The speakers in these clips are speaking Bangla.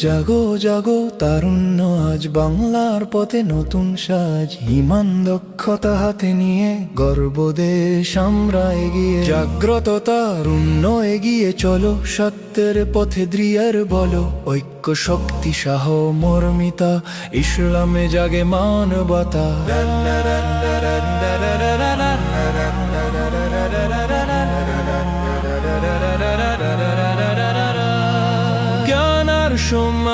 জাগো জাগো তারুণ্য আজ বাংলার পথে নতুন সাজ, ইমান দক্ষতা হাতে নিয়ে গর্ব দেশ আমরা এগিয়ে। জাগ্রত তারুণ্য এগিয়ে চলো, সত্যের পথে দৃঢ় বলো। ঐক্য শক্তি সাহ মর্মিতা, ইসলামে জাগে মানবতা।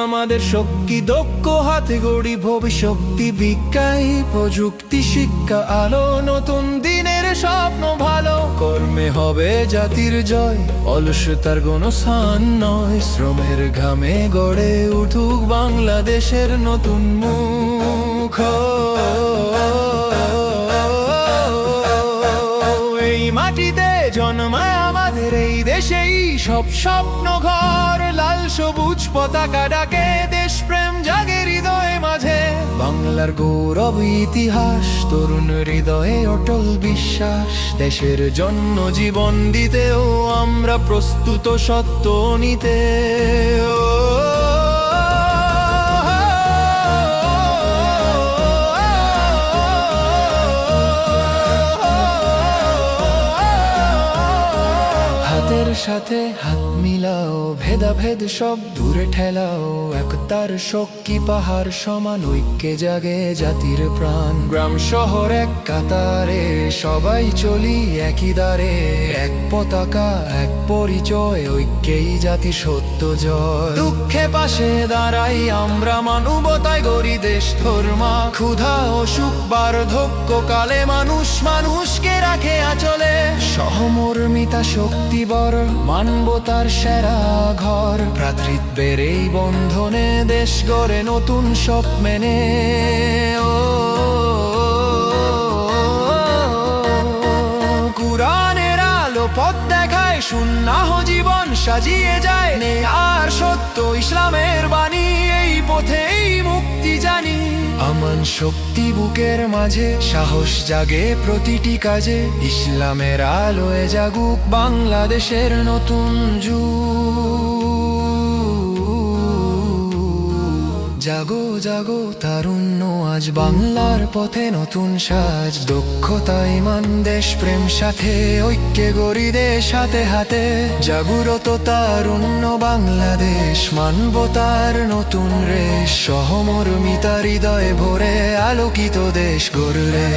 আমাদের শক্তি দক্ষ হাতে গড়ি ভবিষ্যৎ। বিজ্ঞান প্রযুক্তি শিক্ষা আলো, নতুন দিনের স্বপ্ন ভালো। কর্মে হবে জাতির জয়, অলসতার কোনো স্থান নয়। শ্রমের ঘামে গড়ে উঠুক বাংলাদেশের নতুন মুখ। এই মাটিতে জন্মায় আমাদের, এই দেশেই সব স্বপ্ন ঘর। লাল সবুজ পতাকা ডাকে, দেশপ্রেম জাগে হৃদয়ে মাঝে। বাংলার গৌরব ইতিহাস, তরুণ হৃদয়ে অটল বিশ্বাস। দেশের জন্য জীবন দিতেও আমরা প্রস্তুত সত্য নিতে। হাতের সাথে হাত মিলাও, ভেদাভেদ সব দূরে ঠেলাও। একতার শক্তি পাহাড় সমান, ঐক্যে জাগে জাতির প্রাণ। গ্রাম শহর এক কাতারে, সবাই চলি একই দ্বারে। এক পতাকা এক পরিচয়, ঐক্যেই জাতি সত্য জয়। দুঃখে পাশে দাঁড়াই আমরা, মানবতায় গড়ি দেশ ধর্মা। ক্ষুধা ও সুখ বার্ধক্য কালে মানুষ মানুষকে রাখে আঁচলে। সহমর্মিতা শক্তি বর, মানবতার সেরা ঘর। ভ্রাতৃত্বের এই বন্ধনে দেশ গড়ে নতুন সব মেনে। কুরআনের আলো পথ দেখায়, সুন্নাহ জীবন সাজিয়ে যায়। আর সত্য ইসলামের বাণী, এই পথেই মুক্তি জানি। আমান শক্তি বুকের মাঝে, সাহস জাগে প্রতিটি কাজে। ইসলামের আলোয় জাগুক বাংলাদেশের নতুন যুগ। জাগো জাগো তারুণ্য আজ বাংলার পথে নতুন সাজ। দক্ষতা ইমান দেশপ্রেম সাথে, ঐক্যে গড়ি দেশ হাতে হাতে। জাগ্রত তারুণ্য বাংলাদেশ, মানবতার নতুন রেশ। সহমর্মিতা হৃদয়ে ভরে, আলোকিত দেশ গড়লে।